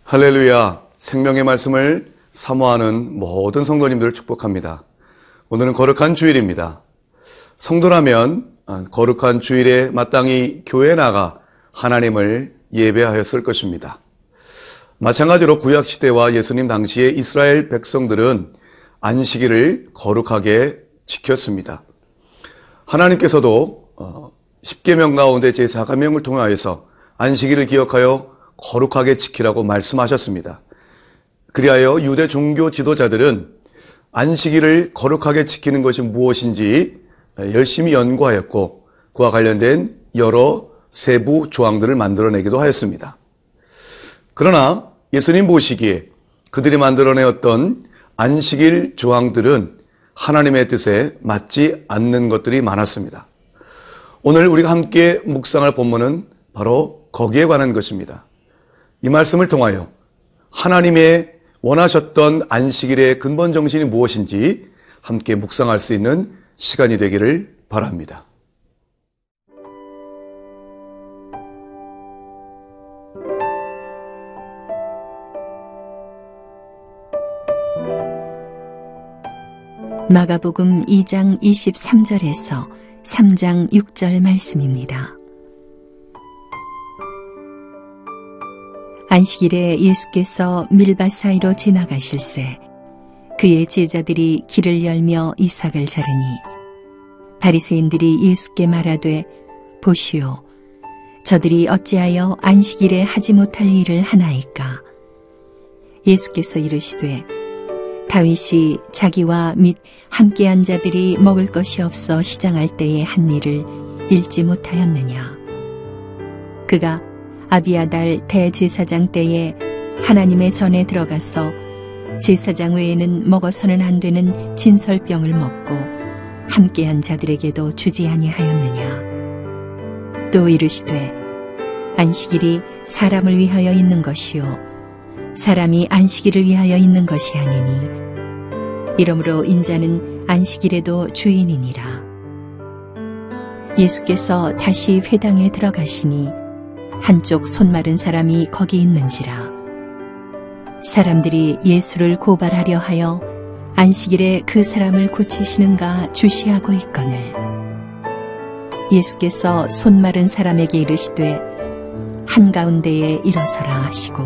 할렐루야, 생명의 말씀을 사모하는 모든 성도님들을 축복합니다. 오늘은 거룩한 주일입니다. 성도라면 거룩한 주일에 마땅히 교회에 나가 하나님을 예배하였을 것입니다. 마찬가지로 구약시대와 예수님 당시에 이스라엘 백성들은 안식일을 거룩하게 지켰습니다. 하나님께서도 10계명 가운데 제4계명을 통하여서 안식일을 기억하여 거룩하게 지키라고 말씀하셨습니다. 그리하여 유대 종교 지도자들은 안식일을 거룩하게 지키는 것이 무엇인지 열심히 연구하였고 그와 관련된 여러 세부 조항들을 만들어내기도 하였습니다. 그러나 예수님 보시기에 그들이 만들어내었던 안식일 조항들은 하나님의 뜻에 맞지 않는 것들이 많았습니다. 오늘 우리가 함께 묵상할 본문은 바로 거기에 관한 것입니다. 이 말씀을 통하여 하나님의 원하셨던 안식일의 근본 정신이 무엇인지 함께 묵상할 수 있는 시간이 되기를 바랍니다. 마가복음 2장 23절에서 3장 6절 말씀입니다. 안식일에 예수께서 밀밭 사이로 지나가실새 그의 제자들이 길을 열며 이삭을 자르니 바리새인들이 예수께 말하되 보시오, 저들이 어찌하여 안식일에 하지 못할 일을 하나이까? 예수께서 이르시되 다윗이 자기와 및 함께한 자들이 먹을 것이 없어 시장할 때에 한 일을 읽지 못하였느냐? 그가 아비아달 대제사장 때에 하나님의 전에 들어가서 제사장 외에는 먹어서는 안 되는 진설병을 먹고 함께한 자들에게도 주지 아니하였느냐? 또 이르시되 안식일이 사람을 위하여 있는 것이요 사람이 안식일을 위하여 있는 것이 아니니 이러므로 인자는 안식일에도 주인이니라. 예수께서 다시 회당에 들어가시니 한쪽 손 마른 사람이 거기 있는지라. 사람들이 예수를 고발하려 하여 안식일에 그 사람을 고치시는가 주시하고 있거늘 예수께서 손 마른 사람에게 이르시되 한가운데에 일어서라 하시고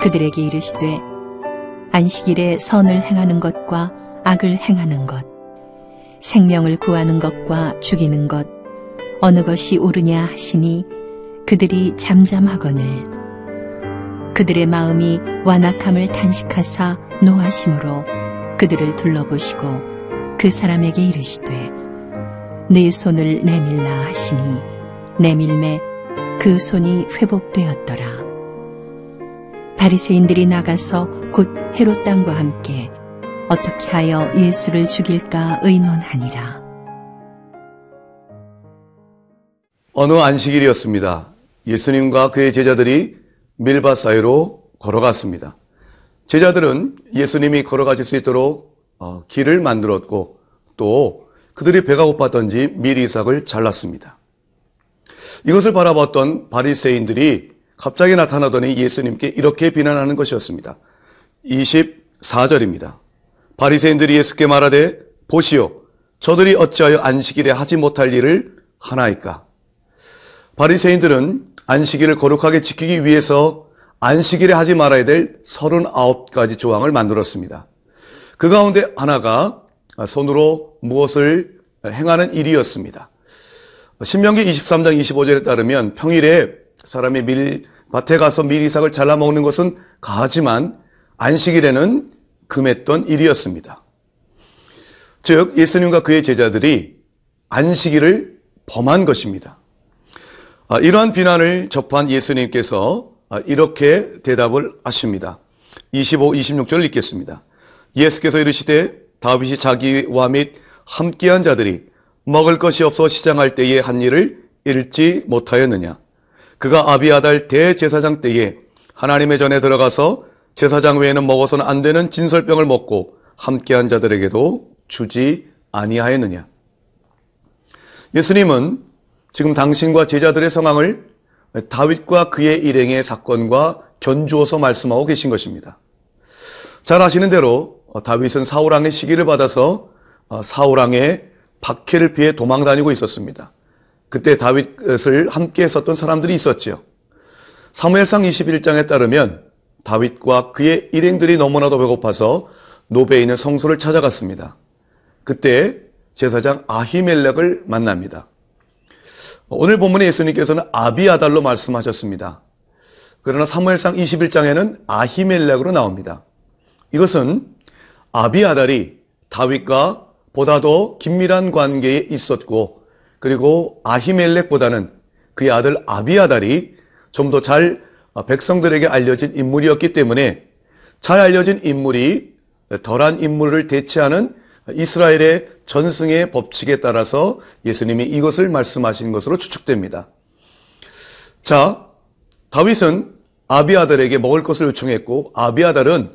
그들에게 이르시되 안식일에 선을 행하는 것과 악을 행하는 것, 생명을 구하는 것과 죽이는 것 어느 것이 옳으냐 하시니 그들이 잠잠하거늘 그들의 마음이 완악함을 탄식하사 노하심으로 그들을 둘러보시고 그 사람에게 이르시되 네 손을 내밀라 하시니 내밀매 그 손이 회복되었더라. 바리새인들이 나가서 곧 헤롯 당과 함께 어떻게 하여 예수를 죽일까 의논하니라. 어느 안식일이었습니다. 예수님과 그의 제자들이 밀밭 사이로 걸어갔습니다. 제자들은 예수님이 걸어가실 수 있도록 길을 만들었고 또 그들이 배가 고팠던지 밀이삭을 잘랐습니다. 이것을 바라봤던 바리새인들이 갑자기 나타나더니 예수님께 이렇게 비난하는 것이었습니다. 24절입니다. 바리새인들이 예수께 말하되 보시오, 저들이 어찌하여 안식일에 하지 못할 일을 하나이까? 바리새인들은 안식일을 거룩하게 지키기 위해서 안식일에 하지 말아야 될 39가지 조항을 만들었습니다. 그 가운데 하나가 손으로 무엇을 행하는 일이었습니다. 신명기 23장 25절에 따르면 평일에 사람이 밭에 가서 밀이삭을 잘라 먹는 것은 가하지만 안식일에는 금했던 일이었습니다. 즉 예수님과 그의 제자들이 안식일을 범한 것입니다. 이러한 비난을 접한 예수님께서 이렇게 대답을 하십니다. 25, 26절 읽겠습니다. 예수께서 이르시되 다윗이 자기와 및 함께한 자들이 먹을 것이 없어 시장할 때에 한 일을 잃지 못하였느냐. 그가 아비아달 대제사장 때에 하나님의 전에 들어가서 제사장 외에는 먹어서는 안 되는 진설병을 먹고 함께한 자들에게도 주지 아니하였느냐. 예수님은 지금 당신과 제자들의 상황을 다윗과 그의 일행의 사건과 견주어서 말씀하고 계신 것입니다. 잘 아시는 대로 다윗은 사울왕의 시기를 받아서 사울왕의 박해를 피해 도망 다니고 있었습니다. 그때 다윗을 함께 했었던 사람들이 있었죠. 사무엘상 21장에 따르면 다윗과 그의 일행들이 너무나도 배고파서 노베에 있는 성소를 찾아갔습니다. 그때 제사장 아히멜렉을 만납니다. 오늘 본문에 예수님께서는 아비아달로 말씀하셨습니다. 그러나 사무엘상 21장에는 아히멜렉으로 나옵니다. 이것은 아비아달이 다윗과 보다 더 긴밀한 관계에 있었고, 그리고 아히멜렉보다는 그의 아들 아비아달이 좀 더 잘 백성들에게 알려진 인물이었기 때문에 잘 알려진 인물이 덜한 인물을 대체하는 이스라엘의 전승의 법칙에 따라서 예수님이 이것을 말씀하신 것으로 추측됩니다. 자, 다윗은 아비아달에게 먹을 것을 요청했고, 아비아달은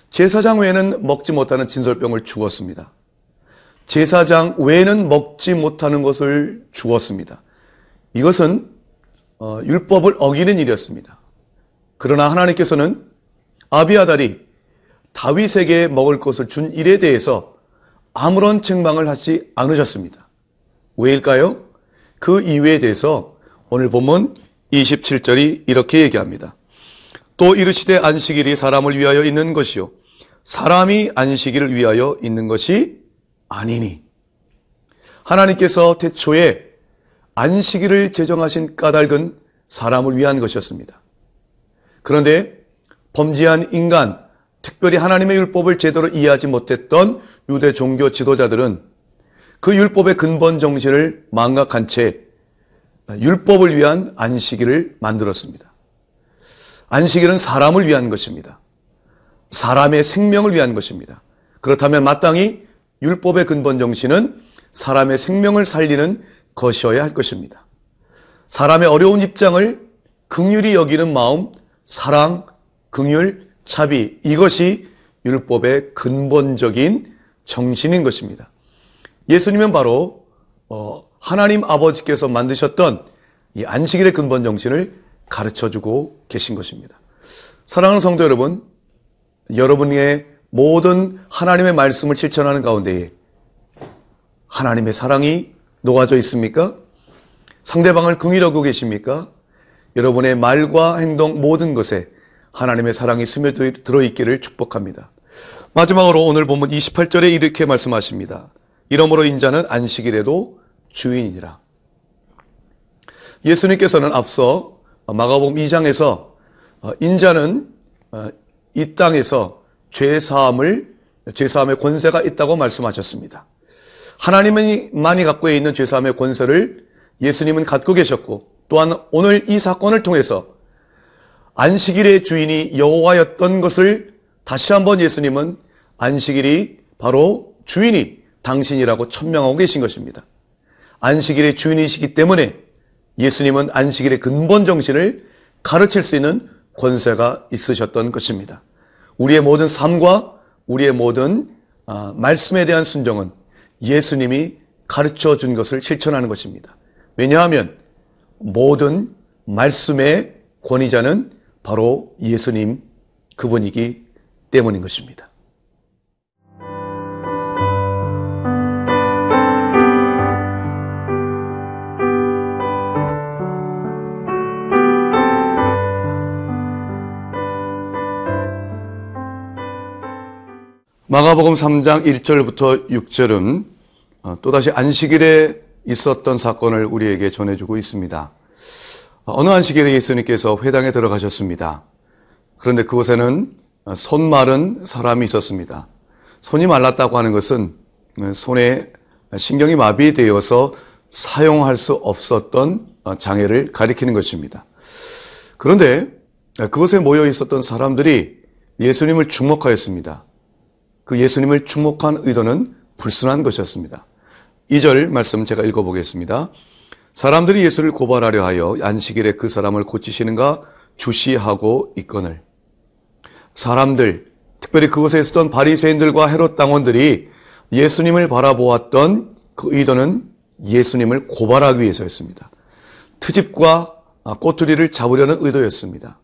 제사장 외에는 먹지 못하는 진설병을 주었습니다. 제사장 외에는 먹지 못하는 것을 주었습니다. 이것은 율법을 어기는 일이었습니다. 그러나 하나님께서는 아비아달이 다윗에게 먹을 것을 준 일에 대해서 아무런 책망을 하지 않으셨습니다. 왜일까요? 그 이유에 대해서 오늘 본문 27절이 이렇게 얘기합니다. 또 이르시되 안식일이 사람을 위하여 있는 것이요 사람이 안식일을 위하여 있는 것이 아니니. 하나님께서 태초에 안식일을 제정하신 까닭은 사람을 위한 것이었습니다. 그런데 범죄한 인간, 특별히 하나님의 율법을 제대로 이해하지 못했던 유대 종교 지도자들은 그 율법의 근본 정신을 망각한 채 율법을 위한 안식일을 만들었습니다. 안식일은 사람을 위한 것입니다. 사람의 생명을 위한 것입니다. 그렇다면 마땅히 율법의 근본 정신은 사람의 생명을 살리는 것이어야 할 것입니다. 사람의 어려운 입장을 긍휼히 여기는 마음, 사랑, 긍휼, 자비, 이것이 율법의 근본적인 정신인 것입니다. 예수님은 바로 하나님 아버지께서 만드셨던 이 안식일의 근본 정신을 가르쳐주고 계신 것입니다. 사랑하는 성도 여러분, 여러분의 모든 하나님의 말씀을 실천하는 가운데에 하나님의 사랑이 녹아져 있습니까? 상대방을 긍휼히 여기고 계십니까? 여러분의 말과 행동 모든 것에 하나님의 사랑이 스며들어 있기를 축복합니다. 마지막으로 오늘 본문 28절에 이렇게 말씀하십니다. 이러므로 인자는 안식일에도 주인이니라. 예수님께서는 앞서 마가복음 2장에서 인자는 이 땅에서 죄사함의 권세가 있다고 말씀하셨습니다. 하나님만이 갖고 있는 죄사함의 권세를 예수님은 갖고 계셨고, 또한 오늘 이 사건을 통해서 안식일의 주인이 여호와였던 것을 다시 한번 예수님은 안식일이 바로 주인이 당신이라고 천명하고 계신 것입니다. 안식일의 주인이시기 때문에 예수님은 안식일의 근본 정신을 가르칠 수 있는 권세가 있으셨던 것입니다. 우리의 모든 삶과 우리의 모든 말씀에 대한 순종은 예수님이 가르쳐 준 것을 실천하는 것입니다. 왜냐하면 모든 말씀의 권위자는 바로 예수님 그분이기 때문인 것입니다. 마가복음 3장 1절부터 6절은 또다시 안식일에 있었던 사건을 우리에게 전해주고 있습니다. 어느 안식일에 예수님께서 회당에 들어가셨습니다. 그런데 그곳에는 손 마른 사람이 있었습니다. 손이 말랐다고 하는 것은 손에 신경이 마비되어서 사용할 수 없었던 장애를 가리키는 것입니다. 그런데 그곳에 모여 있었던 사람들이 예수님을 주목하였습니다. 그 예수님을 주목한 의도는 불순한 것이었습니다. 2절 말씀 제가 읽어보겠습니다. 사람들이 예수를 고발하려 하여 안식일에 그 사람을 고치시는가 주시하고 있거늘. 사람들, 특별히 그곳에 있었던 바리새인들과 헤롯 당원들이 예수님을 바라보았던 그 의도는 예수님을 고발하기 위해서였습니다. 트집과 꼬투리를 잡으려는 의도였습니다.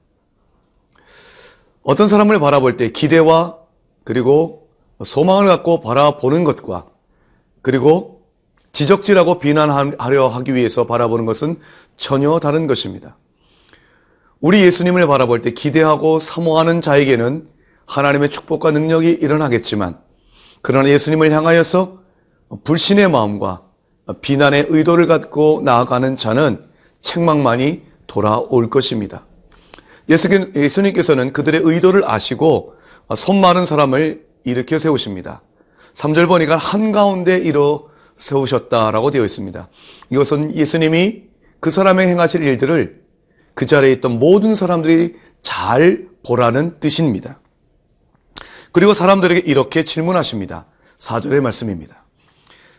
어떤 사람을 바라볼 때 기대와 그리고 소망을 갖고 바라보는 것과 그리고 지적질하고 비난하려 하기 위해서 바라보는 것은 전혀 다른 것입니다. 우리 예수님을 바라볼 때 기대하고 사모하는 자에게는 하나님의 축복과 능력이 일어나겠지만 그러나 예수님을 향하여서 불신의 마음과 비난의 의도를 갖고 나아가는 자는 책망만이 돌아올 것입니다. 예수님께서는 그들의 의도를 아시고 손 마른 사람을 일으켜 세우십니다. 3절 보니까 한가운데 일어 세우셨다라고 되어 있습니다. 이것은 예수님이 그 사람의 행하실 일들을 그 자리에 있던 모든 사람들이 잘 보라는 뜻입니다. 그리고 사람들에게 이렇게 질문하십니다. 4절의 말씀입니다.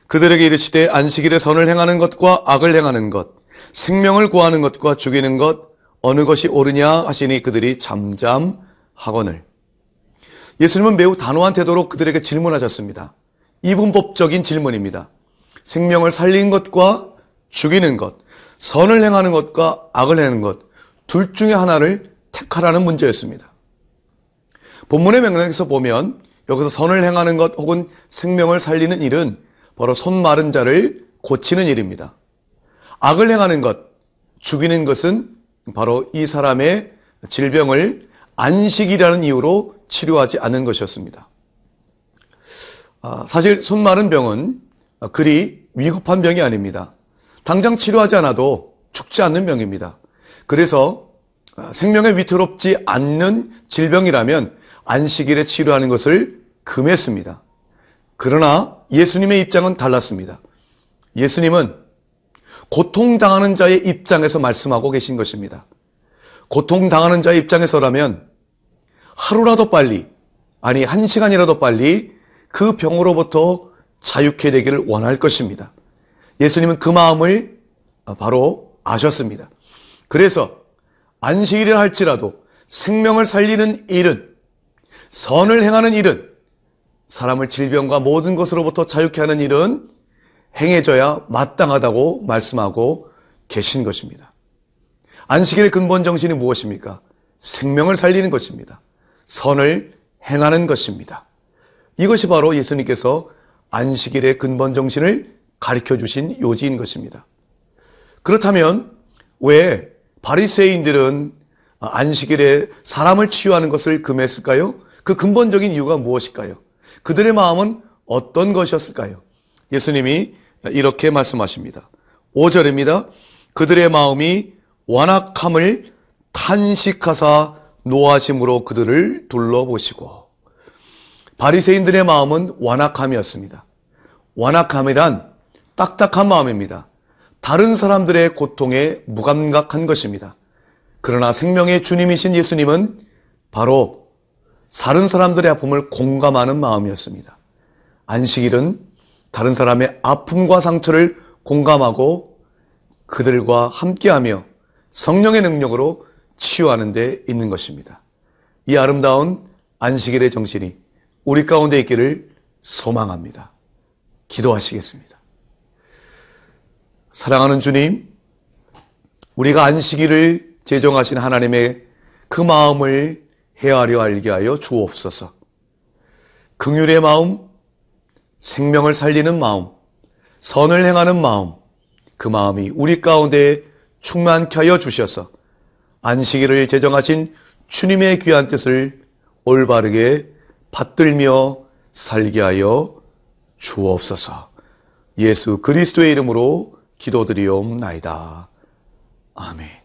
그들에게 이르시되 안식일에 선을 행하는 것과 악을 행하는 것, 생명을 구하는 것과 죽이는 것 어느 것이 옳으냐 하시니 그들이 잠잠하거늘. 예수님은 매우 단호한 태도로 그들에게 질문하셨습니다. 이분법적인 질문입니다. 생명을 살리는 것과 죽이는 것, 선을 행하는 것과 악을 행하는 것, 둘 중에 하나를 택하라는 문제였습니다. 본문의 맥락에서 보면 여기서 선을 행하는 것 혹은 생명을 살리는 일은 바로 손 마른 자를 고치는 일입니다. 악을 행하는 것, 죽이는 것은 바로 이 사람의 질병을 안식이라는 이유로 치료하지 않는 것이었습니다. 사실 손 마른 병은 그리 위급한 병이 아닙니다. 당장 치료하지 않아도 죽지 않는 병입니다. 그래서 생명에 위태롭지 않는 질병이라면 안식일에 치료하는 것을 금했습니다. 그러나 예수님의 입장은 달랐습니다. 예수님은 고통당하는 자의 입장에서 말씀하고 계신 것입니다. 고통당하는 자의 입장에서라면 하루라도 빨리, 아니 1시간이라도 빨리 그 병으로부터 자유케 되기를 원할 것입니다. 예수님은 그 마음을 바로 아셨습니다. 그래서 안식일이라 할지라도 생명을 살리는 일은, 선을 행하는 일은, 사람을 질병과 모든 것으로부터 자유케 하는 일은 행해져야 마땅하다고 말씀하고 계신 것입니다. 안식일의 근본 정신이 무엇입니까? 생명을 살리는 것입니다. 선을 행하는 것입니다. 이것이 바로 예수님께서 안식일의 근본 정신을 가르쳐 주신 요지인 것입니다. 그렇다면 왜 바리새인들은 안식일에 사람을 치유하는 것을 금했을까요? 그 근본적인 이유가 무엇일까요? 그들의 마음은 어떤 것이었을까요? 예수님이 이렇게 말씀하십니다. 5절입니다. 그들의 마음이 완악함을 탄식하사 노하심으로 그들을 둘러보시고. 바리새인들의 마음은 완악함이었습니다. 완악함이란 딱딱한 마음입니다. 다른 사람들의 고통에 무감각한 것입니다. 그러나 생명의 주님이신 예수님은 바로 다른 사람들의 아픔을 공감하는 마음이었습니다. 안식일은 다른 사람의 아픔과 상처를 공감하고 그들과 함께하며 성령의 능력으로 치유하는 데 있는 것입니다. 이 아름다운 안식일의 정신이 우리 가운데 있기를 소망합니다. 기도하시겠습니다. 사랑하는 주님, 우리가 안식일을 제정하신 하나님의 그 마음을 헤아려 알게 하여 주옵소서. 긍휼의 마음, 생명을 살리는 마음, 선을 행하는 마음, 그 마음이 우리 가운데 충만케 하여 주셔서 안식일을 제정하신 주님의 귀한 뜻을 올바르게 받들며 살게 하여 주옵소서. 예수 그리스도의 이름으로 기도드리옵나이다. 아멘.